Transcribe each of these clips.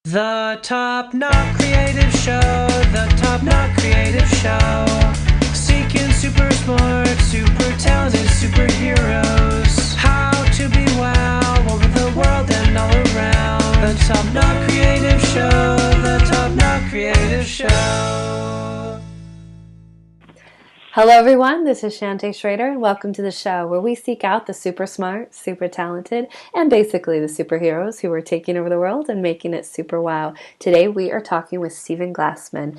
The Top Knot Creative Show, the Top Knot Creative Show. Seeking super smart, super talented superheroes. How to be wow over the world and all around. The Top Knot Creative Show, the Top Knot Creative Show. Hello everyone, this is Shantae Schrader and welcome to the show where we seek out the super smart, super talented, and basically the superheroes who are taking over the world and making it super wow. Today we are talking with Stephen Glassman.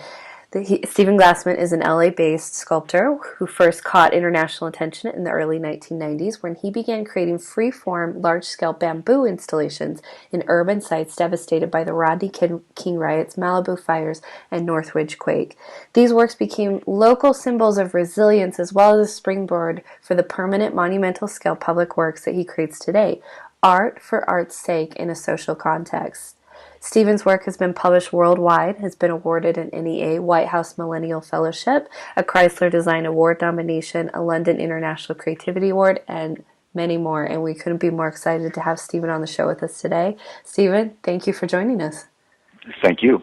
Stephen Glassman is an LA-based sculptor who first caught international attention in the early 1990s when he began creating free-form, large-scale bamboo installations in urban sites devastated by the Rodney King riots, Malibu fires, and Northridge quake. These works became local symbols of resilience as well as a springboard for the permanent monumental-scale public works that he creates today, art for art's sake in a social context. Stephen's work has been published worldwide, has been awarded an NEA White House Millennial Fellowship, a Chrysler Design Award nomination, a London International Creativity Award, and many more. And we couldn't be more excited to have Stephen on the show with us today. Stephen, thank you for joining us. Thank you.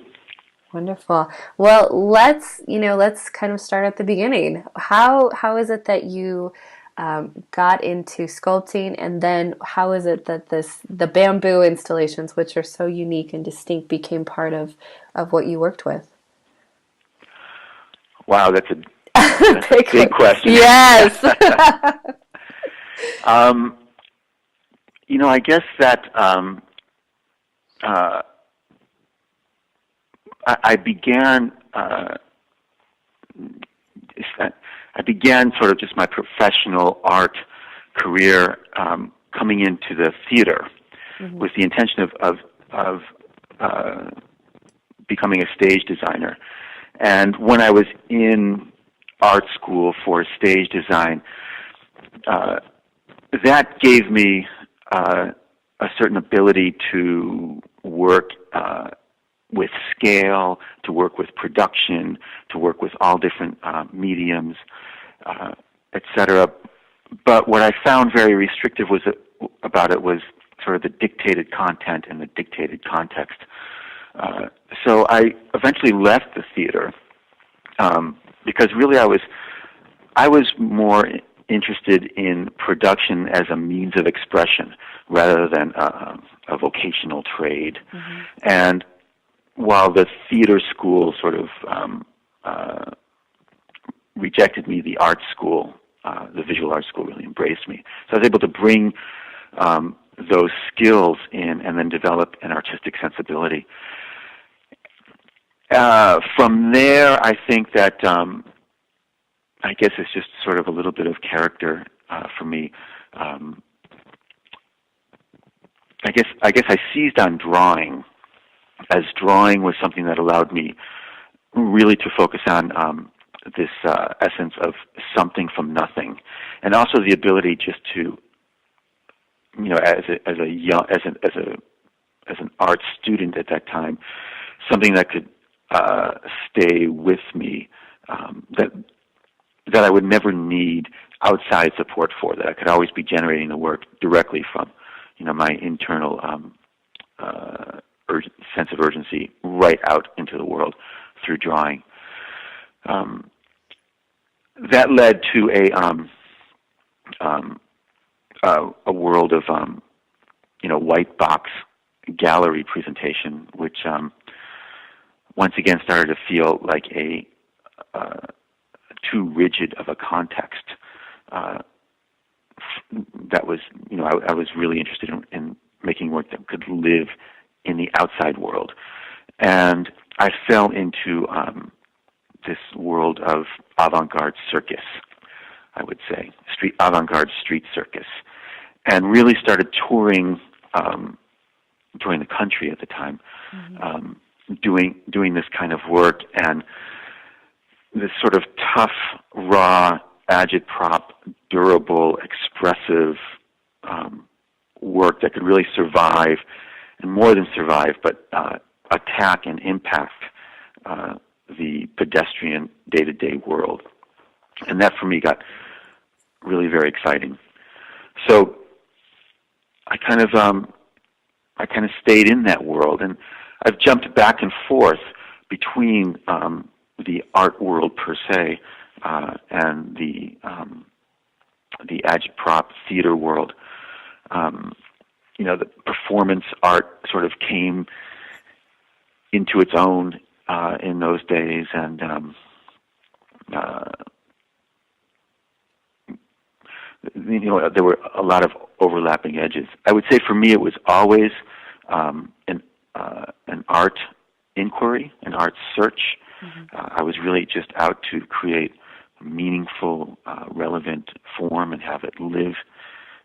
Wonderful. Well, let's kind of start at the beginning. How is it that you got into sculpting, and then how is it that the bamboo installations, which are so unique and distinct, became part of what you worked with? Wow, that's a big question. Yes. I guess that I began sort of just my professional art career coming into the theater with the intention of becoming a stage designer. And when I was in art school for stage design, that gave me a certain ability to work with scale, to work with production, to work with all different mediums, etc. But what I found very restrictive about it was sort of the dictated content and the dictated context. So I eventually left the theater because really I was more interested in production as a means of expression rather than a vocational trade. And while the theater school sort of rejected me, the art school, the visual arts school really embraced me. So I was able to bring those skills in and then develop an artistic sensibility. From there, I think that I guess it's just sort of a little bit of character for me. I guess I seized on drawing, as drawing was something that allowed me really to focus on this essence of something from nothing, and also the ability just to, as an art student at that time, something that could stay with me, that I would never need outside support for, that I could always be generating the work directly from, my internal sense of urgency right out into the world through drawing. That led to a world of white box gallery presentation, which once again started to feel like a too rigid of a context. That was, I was really interested in making work that could live in the outside world. And I fell into this world of avant-garde circus, I would say, avant-garde street circus, and really started touring the country at the time, doing this kind of work, and this sort of tough, raw, agitprop, durable, expressive work that could really survive, and more than survive, but attack and impact the pedestrian day-to-day world. And that for me got really very exciting. So I kind of stayed in that world, and I've jumped back and forth between the art world per se and the agitprop theater world. The performance art sort of came into its own in those days, and there were a lot of overlapping edges. I would say for me, it was always an art inquiry, an art search. I was really just out to create a meaningful, relevant form and have it live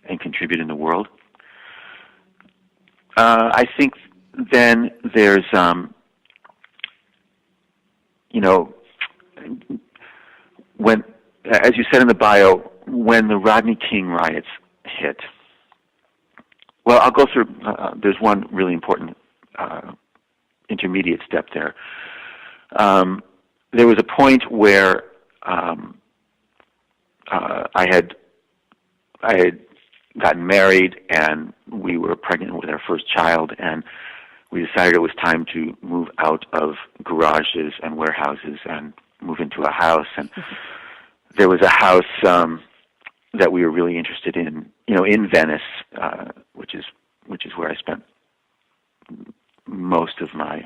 and contribute in the world. I think then there's, when, as you said in the bio, when the Rodney King riots hit, well, I'll go through, there's one really important intermediate step there. There was a point where I had gotten married, and we were pregnant with our first child, and we decided it was time to move out of garages and warehouses and move into a house. And there was a house that we were really interested in, in Venice, which is where I spent most of my,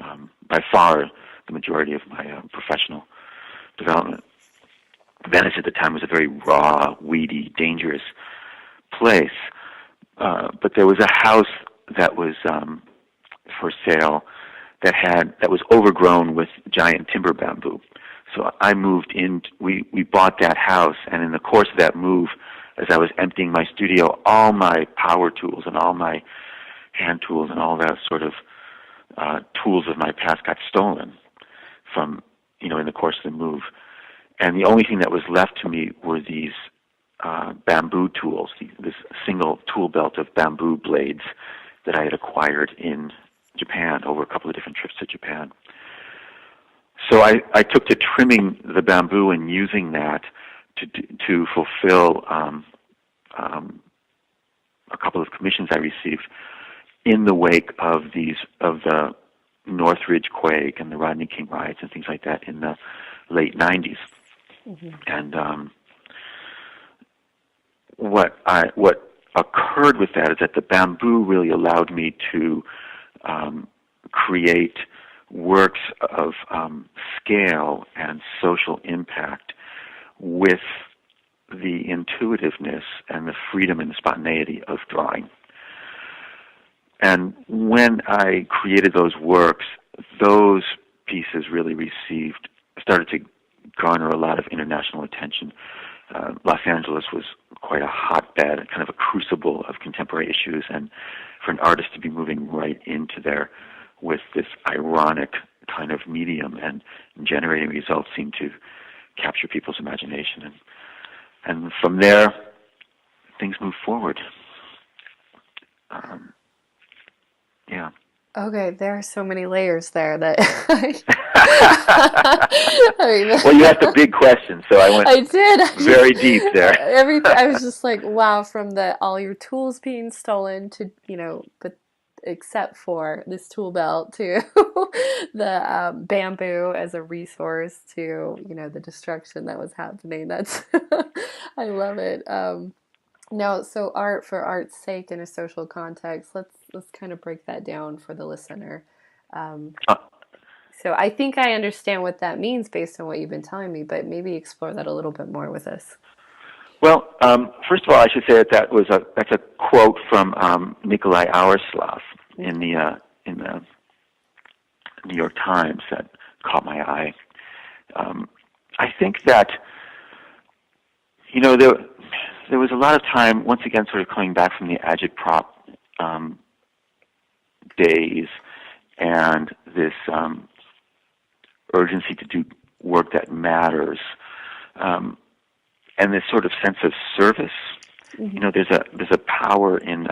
by far, the majority of my professional development. Venice at the time was a very raw, weedy, dangerous place. But there was a house that was for sale that was overgrown with giant timber bamboo. So I moved in. We bought that house, and in the course of that move, as I was emptying my studio, all my power tools and all my hand tools and all that sort of tools of my past got stolen from, in the course of the move. And the only thing that was left to me were these bamboo tools, this single tool belt of bamboo blades that I had acquired in Japan over a couple of different trips to Japan. So I took to trimming the bamboo and using that to fulfill a couple of commissions I received in the wake of the Northridge quake and the Rodney King riots and things like that in the late 90s. Mm-hmm. And what occurred with that is that the bamboo really allowed me to create works of scale and social impact with the intuitiveness and the freedom and the spontaneity of drawing. And when I created those works, those pieces really started to garner a lot of international attention. Los Angeles was quite a hotbed, kind of a crucible of contemporary issues, and for an artist to be moving right into there with this ironic kind of medium and generating results seemed to capture people's imagination. And from there, things moved forward. Yeah. Okay, there are so many layers there that well, you asked a big question, so I did. Very deep there. I was just like, wow, from all your tools being stolen to, but except for this tool belt to the bamboo as a resource to, the destruction that was happening. That's, I love it. No, so art for art's sake in a social context. Let's kind of break that down for the listener. So I think I understand what that means based on what you've been telling me, but maybe explore that a little bit more with us. Well, first of all, I should say that's a quote from Nikolai Auerslav in the New York Times that caught my eye. I think that there was a lot of time, once again, sort of coming back from the agitprop days and this urgency to do work that matters, and this sort of sense of service. Mm-hmm. There's a power in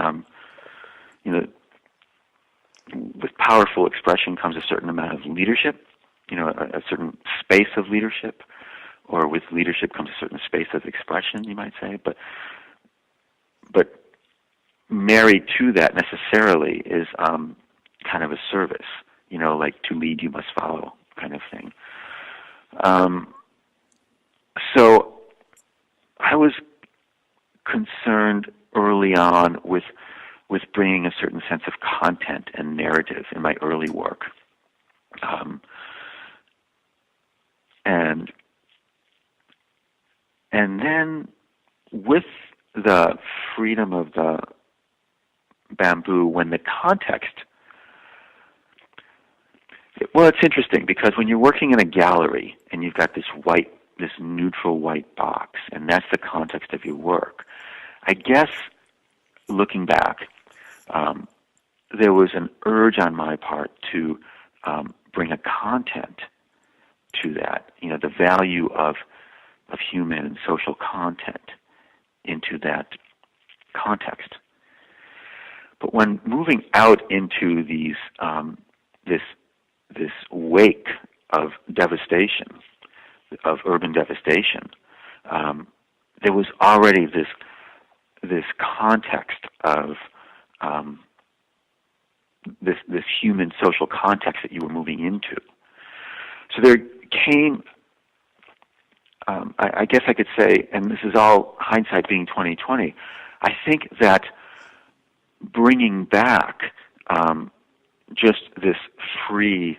with powerful expression comes a certain amount of leadership, a certain space of leadership, or with leadership comes a certain space of expression, you might say. But married to that necessarily is kind of a service. like to lead you must follow kind of thing. So I was concerned early on with bringing a certain sense of content and narrative in my early work. And then with the freedom of the bamboo, when the context, well, it's interesting because when you're working in a gallery and you've got this neutral white box, and that's the context of your work, I guess looking back, there was an urge on my part to bring a content to that, the value of human and social content into that context. But when moving out into these this wake of devastation, of urban devastation, there was already this context of this human social context that you were moving into. So there came, I guess I could say, and this is all hindsight being 20/20, I think that bringing back just this free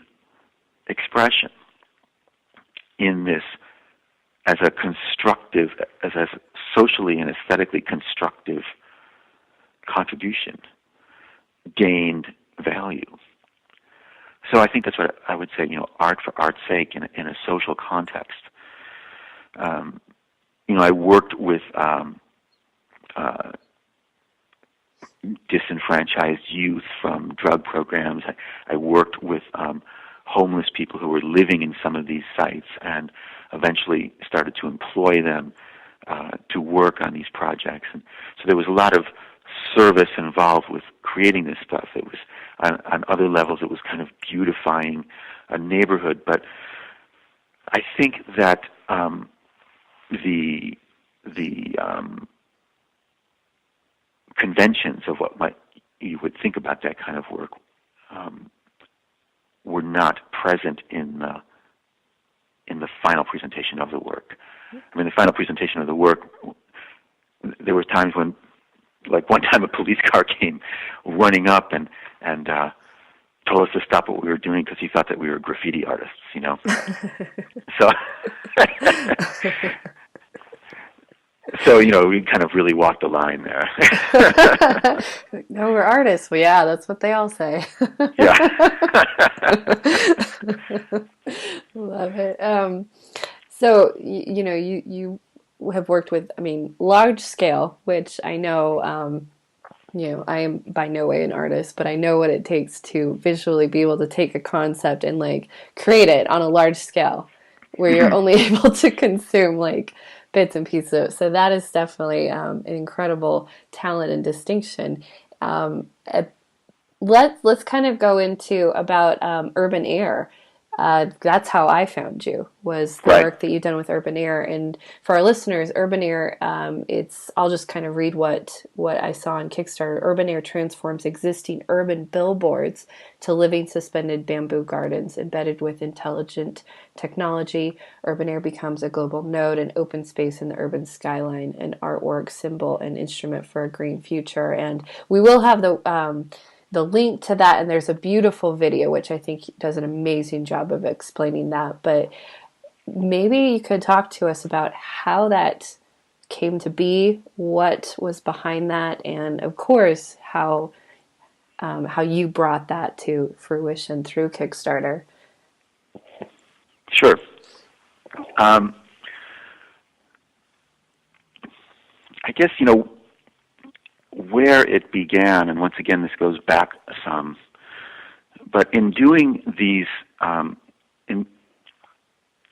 expression in this as a constructive, as a socially and aesthetically constructive contribution gained value. So I think that's what I would say, art for art's sake in a social context. I worked with disenfranchised youth from drug programs. I worked with homeless people who were living in some of these sites and eventually started to employ them to work on these projects. And so there was a lot of service involved with creating this stuff. It was, on other levels, it was kind of beautifying a neighborhood. But I think that the conventions of what you would think about that kind of work were not present in the final presentation of the work. I mean, the final presentation of the work, there were times when, like one time, a police car came running up and told us to stop what we were doing because he thought that we were graffiti artists. So. So, we kind of really walked the line there. No, we're artists. Well, yeah, that's what they all say. Yeah. Love it. So, you have worked with, large scale, which I know, I am by no way an artist, but I know what it takes to visually be able to take a concept and, create it on a large scale where you're only able to consume, bits and pieces. So that is definitely an incredible talent and distinction. Let's kind of go into about Urbanair. That's how I found you, was the work that you've done with Urbanair. And for our listeners, Urbanair, I'll just kind of read what I saw on Kickstarter. Urbanair transforms existing urban billboards to living suspended bamboo gardens embedded with intelligent technology. Urbanair becomes a global node, an open space in the urban skyline, an artwork, symbol, and instrument for a green future. And we will have the link to that, and there's a beautiful video which I think does an amazing job of explaining that. But maybe you could talk to us about how that came to be, what was behind that, and of course how you brought that to fruition through Kickstarter. Sure. I guess, where it began, and once again this goes back some, but in doing these,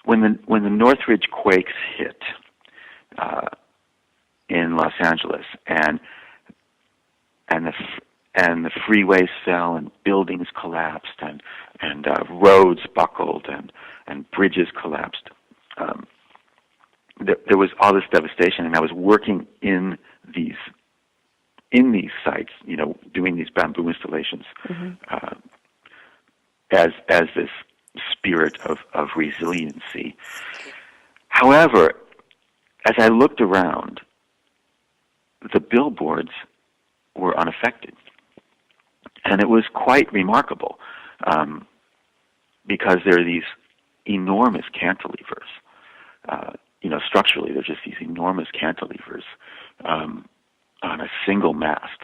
when the Northridge quakes hit in Los Angeles, and the freeways fell and buildings collapsed and roads buckled and bridges collapsed, there was all this devastation, and I was working in these sites, doing these bamboo installations, as this spirit of resiliency. However, as I looked around, the billboards were unaffected. And it was quite remarkable, because there are these enormous cantilevers. Structurally, there's just these enormous cantilevers on a single mast,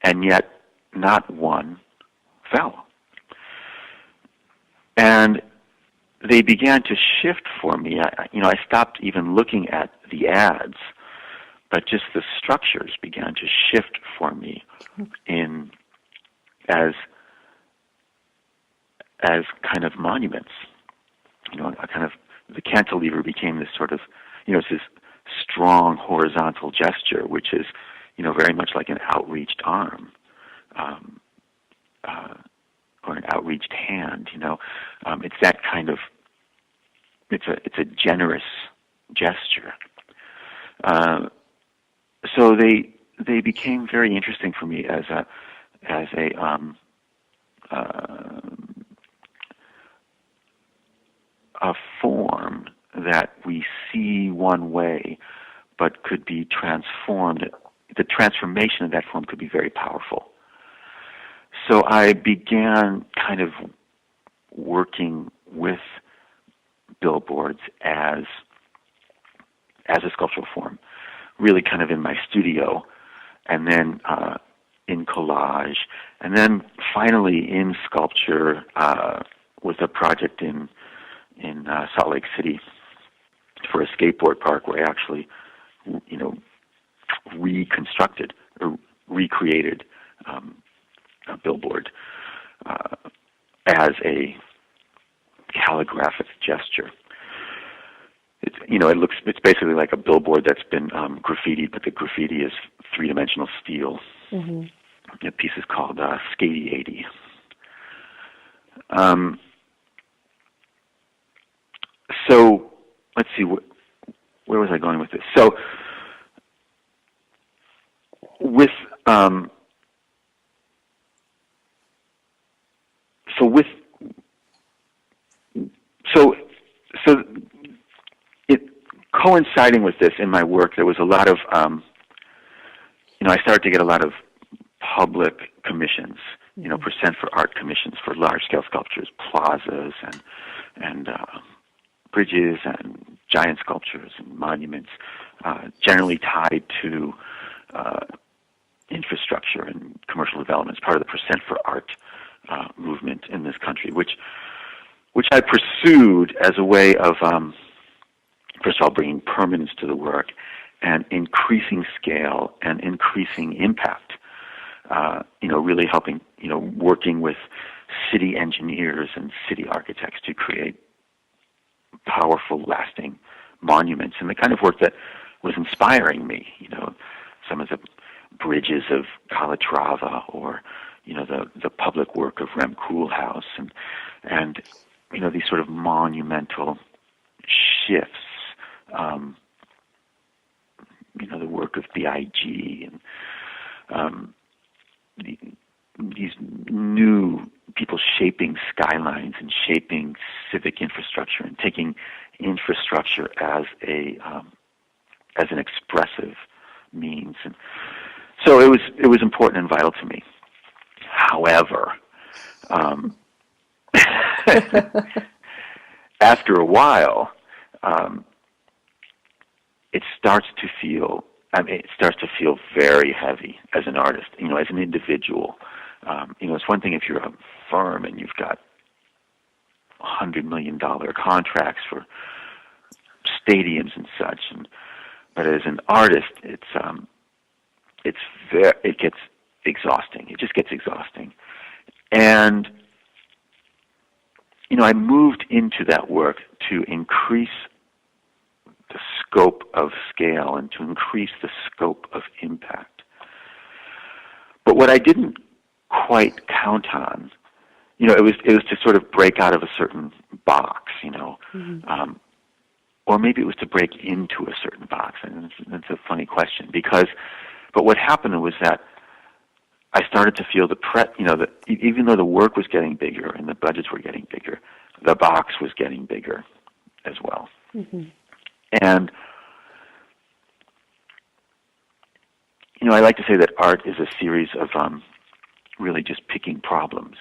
and yet not one fell. And they began to shift for me. I stopped even looking at the ads, but just the structures began to shift for me as kind of monuments. The cantilever became this sort of, it's this strong horizontal gesture, which is, very much like an outreached arm, or an outreached hand. It's that kind of, it's a generous gesture. So they became very interesting for me as a form that we see one way, but could be transformed. The transformation of that form could be very powerful. So I began kind of working with billboards as a sculptural form, really kind of in my studio, and then in collage, and then finally in sculpture with a project in Salt Lake City for a skateboard park where I actually, reconstructed or recreated a billboard as a calligraphic gesture. It's basically like a billboard that's been graffitied, but the graffiti is three-dimensional steel. Mm-hmm. The piece is called Skatey 80. So let's see, where was I going with this? So it coinciding with this in my work, there was a lot of I started to get a lot of public commissions, percent for art commissions for large-scale sculptures, plazas and bridges and giant sculptures and monuments, generally tied to infrastructure and commercial development. It's part of the percent for art movement in this country, which I pursued as a way of, first of all, bringing permanence to the work and increasing scale and increasing impact. Really helping, working with city engineers and city architects to create powerful, lasting monuments, and the kind of work that was inspiring me. Some of the bridges of Calatrava, or the public work of Rem Koolhaas, and these sort of monumental shifts. The work of B.I.G. and these new people shaping skylines and shaping civic infrastructure and taking infrastructure as an expressive means. And so it was important and vital to me. However, after a while, it starts to feel very heavy as an artist, as an individual. It's one thing if you're a firm and you've got $100 million contracts for stadiums and such, but as an artist, it gets exhausting. It just gets exhausting. And I moved into that work to increase the scope of scale and to increase the scope of impact. But what I didn't quite count on, it was to sort of break out of a certain box, mm-hmm. Or maybe it was to break into a certain box, and that's a funny question but what happened was that I started to feel that even though the work was getting bigger and the budgets were getting bigger, the box was getting bigger as well. Mm-hmm. And, I like to say that art is a series of really just picking problems,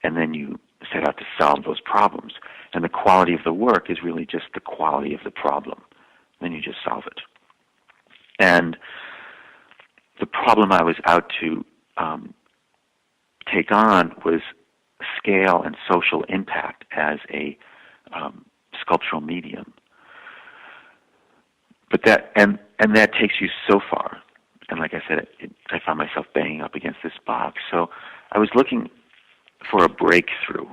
and then you set out to solve those problems. And the quality of the work is really just the quality of the problem. Then you just solve it. And the problem I was out to take on was scale and social impact as a sculptural medium. But that takes you so far. And like I said, I found myself banging up against this box. So I was looking for a breakthrough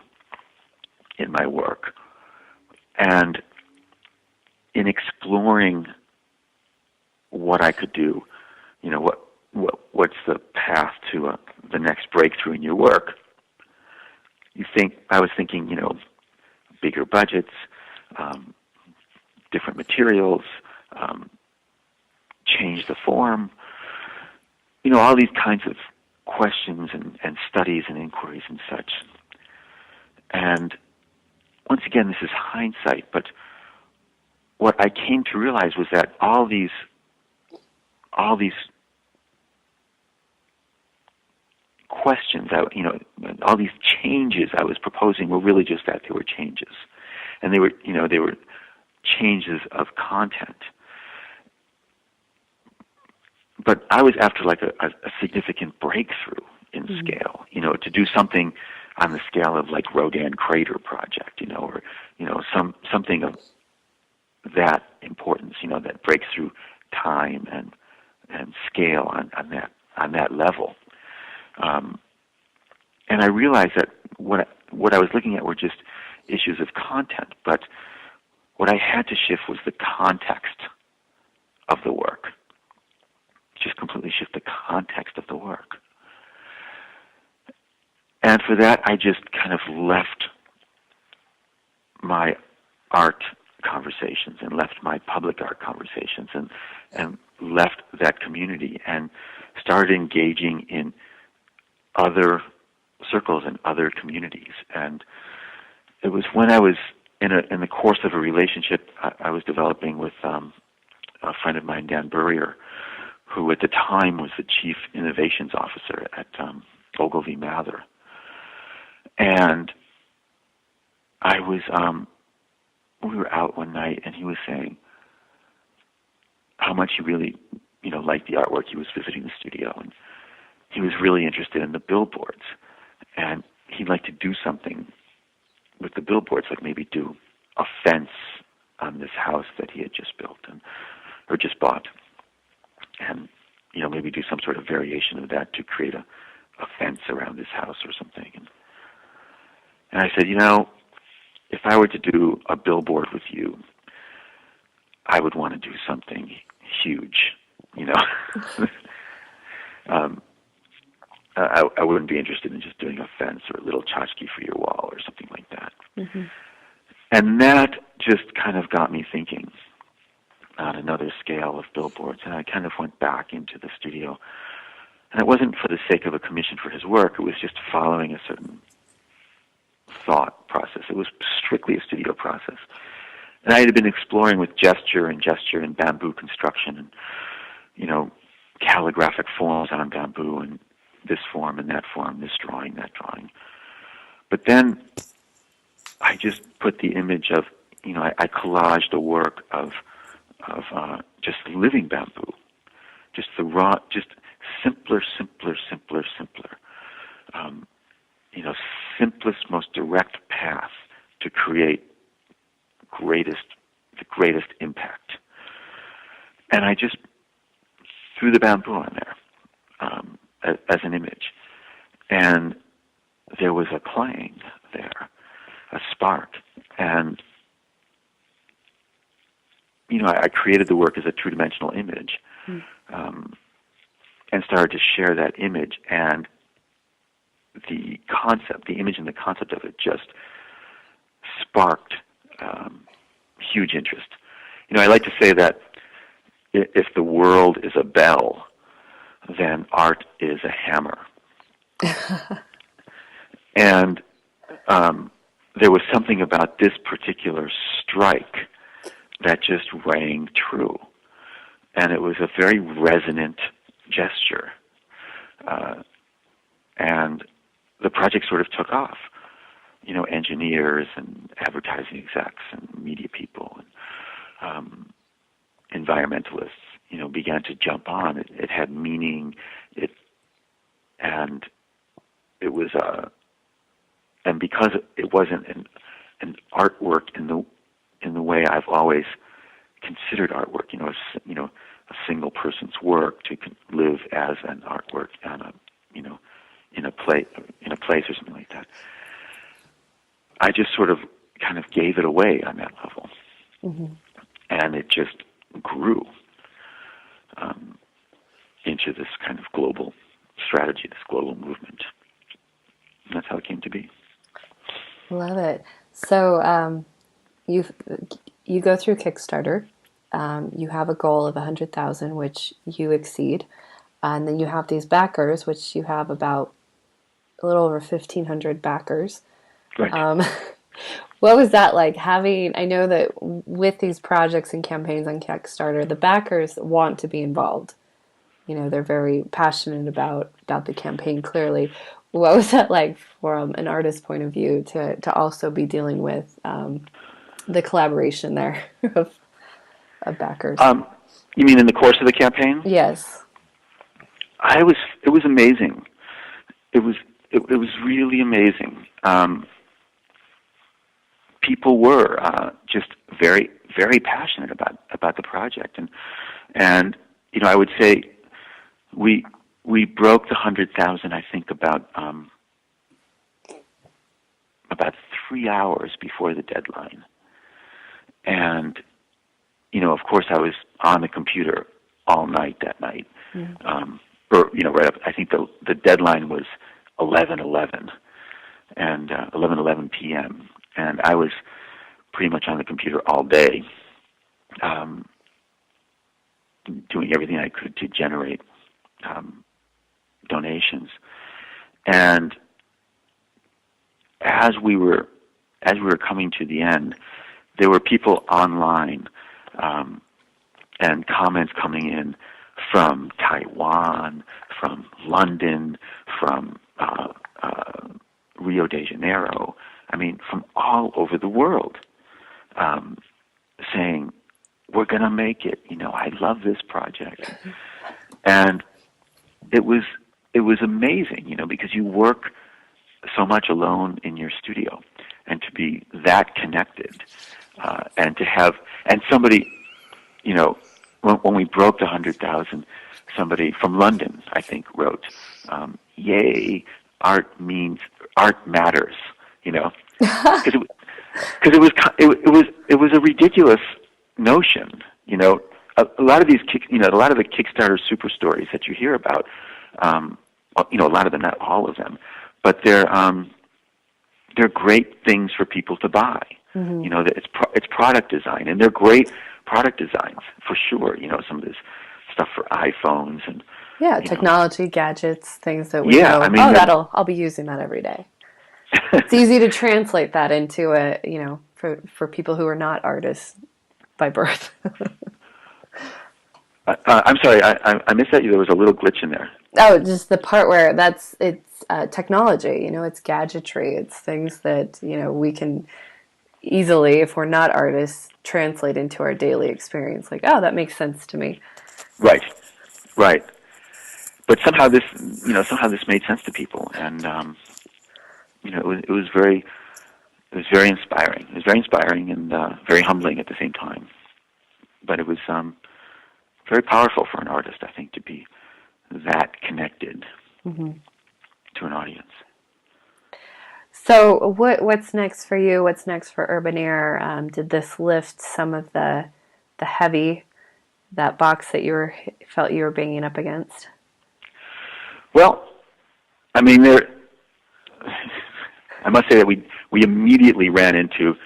in my work. And in exploring what I could do, what's the path to the next breakthrough in your work? I was thinking, bigger budgets, different materials, change the form, all these kinds of questions and studies and inquiries and such. And once again, this is hindsight, but what I came to realize was that all these questions, all these changes I was proposing were really just that. They were changes. And they were changes of content. But I was after like a significant breakthrough in scale, to do something on the scale of like Rodin Crater Project, or something of that importance, that breaks through time and scale on that level. And I realized that what I was looking at were just issues of content, but what I had to shift was the context of the work. Just completely shift the context of the work. And for that, I just kind of left my art conversations and left my public art conversations and left that community and started engaging in other circles and other communities. And it was when I was in the course of a relationship I was developing with a friend of mine, Dan Burrier, who at the time was the Chief Innovations Officer at Ogilvy Mather. And I was, we were out one night, and he was saying how much he really, liked the artwork. He was visiting the studio, and he was really interested in the billboards. And he'd like to do something with the billboards, like maybe do a fence on this house that he had just built or just bought. And, maybe do some sort of variation of that to create a fence around this house or something. And I said, if I were to do a billboard with you, I would want to do something huge, I wouldn't be interested in just doing a fence or a little tchotchke for your wall or something like that. Mm-hmm. And that just kind of got me thinking on another scale of billboards, and I kind of went back into the studio. And it wasn't for the sake of a commission for his work, it was just following a certain thought process. It was strictly a studio process. And I had been exploring with gesture and bamboo construction and, calligraphic forms on bamboo and this form and that form, this drawing, that drawing. But then I just put the image of, I collaged a work of just living bamboo, just the raw, just simpler. Simplest, most direct path to create the greatest impact. And I just threw the bamboo on there as an image, and there was a clang there, a spark, and I created the work as a two-dimensional image, and started to share that image, and the image and the concept of it just sparked huge interest. I like to say that if the world is a bell, then art is a hammer. And there was something about this particular strike that just rang true. And it was a very resonant gesture. And the project sort of took off. You know, engineers and advertising execs and media people and environmentalists, you know, began to jump on. It had meaning. And it was and because it wasn't an artwork in the way I've always considered artwork, a single person's work to live as an artwork on in a place or something like that. I just sort of kind of gave it away on that level, and it just grew into this kind of global strategy, this global movement. And that's how it came to be. Love it. So you go through Kickstarter. You have a goal of 100,000, which you exceed, and then you have these backers, which you have about a little over 1,500 backers. Right. What was that like having? I know that with these projects and campaigns on Kickstarter, the backers want to be involved. You know, they're very passionate about the campaign. Clearly, what was that like from an artist's point of view to also be dealing with the collaboration there of backers? You mean in the course of the campaign? Yes. It was amazing. It was really amazing. People were just very, very passionate about the project, and you know, I would say we broke the 100,000. I think about 3 hours before the deadline, and you know, of course, I was on the computer all night that night. Or you know, right up. I think the deadline was 11:11 and 11:11 p.m. And I was pretty much on the computer all day, doing everything I could to generate donations. And as we were coming to the end, there were people online and comments coming in from Taiwan, from London, from Rio de Janeiro. I mean, from all over the world, saying, "We're going to make it. You know, I love this project," and it was amazing. You know, because you work so much alone in your studio, and to be that connected, and to have somebody, you know, when we broke the 100,000, somebody from London, I think, wrote, "Yay! Art matters." You know, because it was a ridiculous notion. You know, a lot of these a lot of the Kickstarter super stories that you hear about, you know, a lot of them, not all of them, but they're great things for people to buy. You know, it's product design, and they're great product designs for sure. You know, some of this stuff for iPhones and technology, gadgets, things that we know. I mean, I'll be using that every day. It's easy to translate that into for people who are not artists by birth. I'm sorry, I missed that. There was a little glitch in there. Oh, just the part where it's technology. You know, it's gadgetry. It's things that, you know, we can easily, if we're not artists, translate into our daily experience. Like, oh, that makes sense to me. Right. But somehow this made sense to people, and you know, it was very inspiring. It was very inspiring and very humbling at the same time. But it was very powerful for an artist, I think, to be that connected to an audience. So what's next for you? What's next for Urbanair? Did this lift some of the heavy, that box that you felt you were banging up against? Well, I mean, I must say that we immediately ran into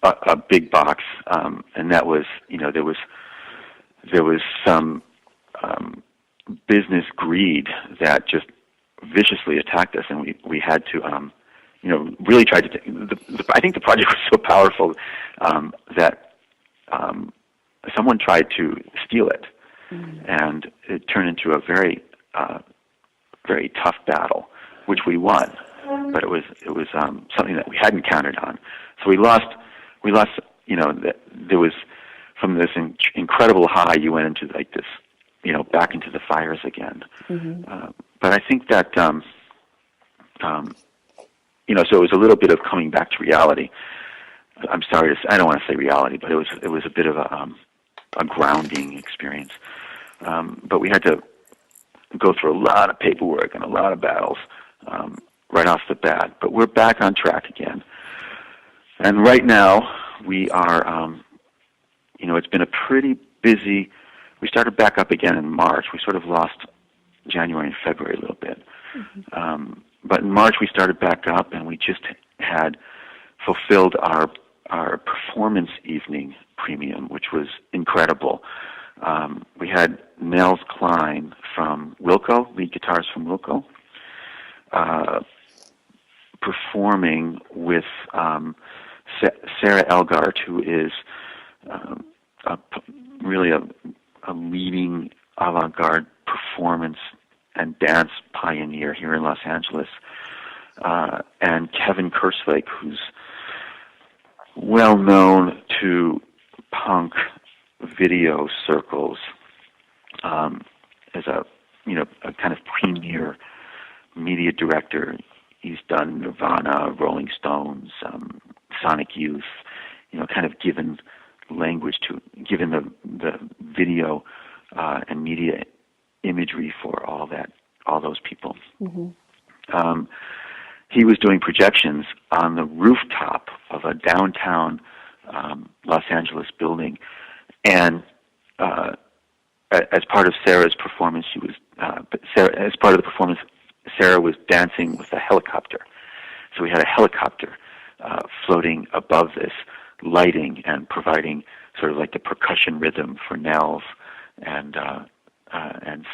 a big box, and that was, you know, there was some business greed that just viciously attacked us, and we had to, really tried to. I think the project was so powerful that someone tried to steal it, and it turned into a very, very tough battle, which we won. But it was something that we hadn't counted on. So we lost. There was, from this incredible high, you went into like this, back into the fires again. But I think that, so it was a little bit of coming back to reality. I'm sorry to say, I don't want to say reality, but it was a bit of a grounding experience. But we had to go through a lot of paperwork and a lot of battles right off the bat. But we're back on track again. And right now we are, it's been a pretty busy. We started back up again in March. We sort of lost January and February a little bit. But in March we started back up, and we just had fulfilled our performance evening premium, which was incredible. We had Nels Klein from Wilco, lead guitarist from Wilco, performing with Sarah Elgart, who is really a leading avant-garde performance and dance pioneer here in Los Angeles, and Kevin Kerslake, who's well known to punk video circles as a kind of premier media director. He's done Nirvana, Rolling Stones, Sonic Youth, kind of given the video and media imagery for all those people. He was doing projections on the rooftop of a downtown Los Angeles building, and as part of Sarah's performance, Sarah was dancing with a helicopter. So we had a helicopter floating above this, lighting and providing sort of like the percussion rhythm for Nels and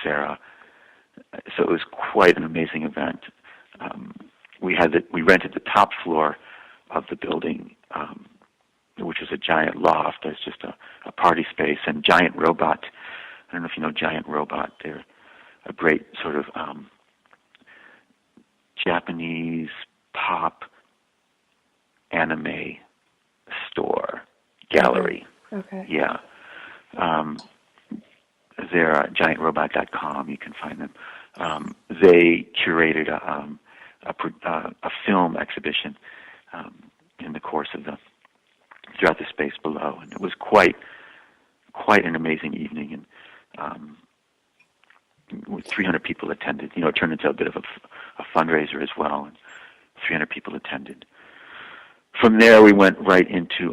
Sarah. So it was quite an amazing event. We rented the top floor of the building, which was a giant loft. There's just a party space, and Giant Robot. I don't know if you know Giant Robot. They're a great sort of Japanese pop anime store gallery. Okay. Yeah. They're at giantrobot.com. You can find them. They curated a film exhibition in the course of throughout the space below, and it was quite an amazing evening. And with 300 people attended. It turned into a bit of a fundraiser as well, and 300 people attended. From there, we went right into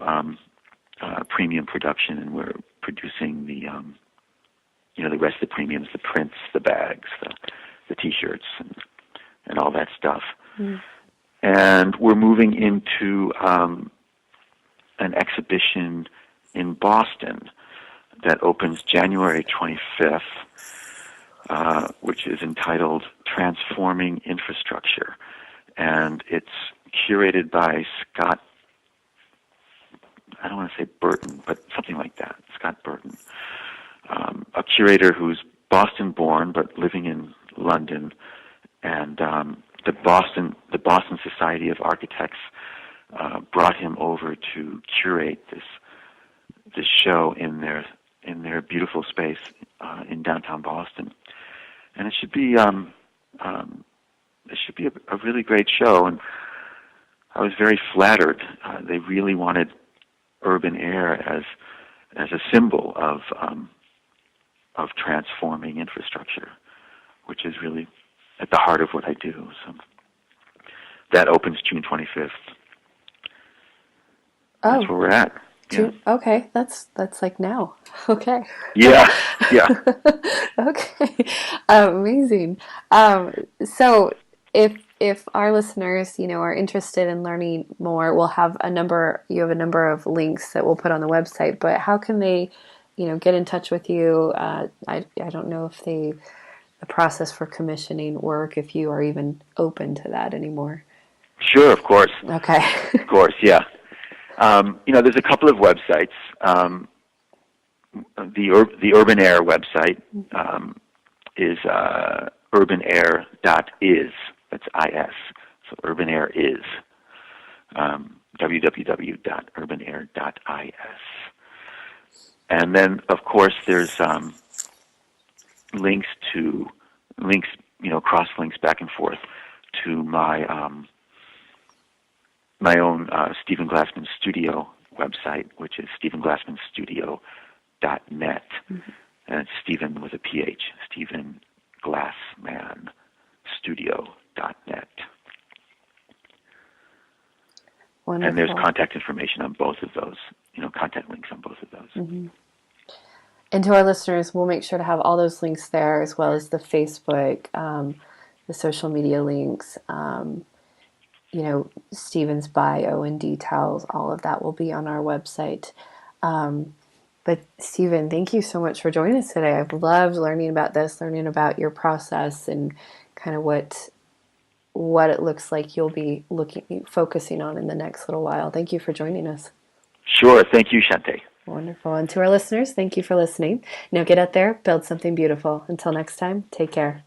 premium production, and we're producing the rest of the premiums, the prints, the bags, the T-shirts, and all that stuff. And we're moving into an exhibition in Boston that opens January 25th, which is entitled Transforming Infrastructure. And it's curated by Scott, I don't want to say Burton, but something like that, Scott Burton, a curator who's Boston-born but living in London. And the Boston Society of Architects brought him over to curate this show in their beautiful space in downtown Boston, and it should be a really great show. And I was very flattered. They really wanted Urbanair as a symbol of transforming infrastructure, which is really at the heart of what I do. So that opens June 25th. Oh, that's where we're at. Yeah. Okay, that's like now. Okay. Yeah. Okay. Amazing. So if our listeners, are interested in learning more, you have a number of links that we'll put on the website, but how can they, get in touch with you? I don't know if they the process for commissioning work, if you are even open to that anymore. Sure, of course. Okay. Of course, yeah. There's a couple of websites. The Urbanair website is urbanair.is. That's I-S. So Urbanair is www.urbanair.is. And then, of course, there's links, cross links back and forth to my own Stephen Glassman Studio website, which is stephenglassmanstudio.net. Mm-hmm. And it's Stephen with a PH, Stephen Glassman Studio.net. Wonderful. And there's contact information on both of those, contact links on both of those. Mm-hmm. And to our listeners, we'll make sure to have all those links there, as well as the Facebook, the social media links, Stephen's bio and details. All of that will be on our website. But Stephen, thank you so much for joining us today. I've loved learning about this, learning about your process and kind of what it looks like you'll be focusing on in the next little while. Thank you for joining us. Sure. Thank you, Shante. Wonderful. And to our listeners, thank you for listening. Now get out there, build something beautiful. Until next time, take care.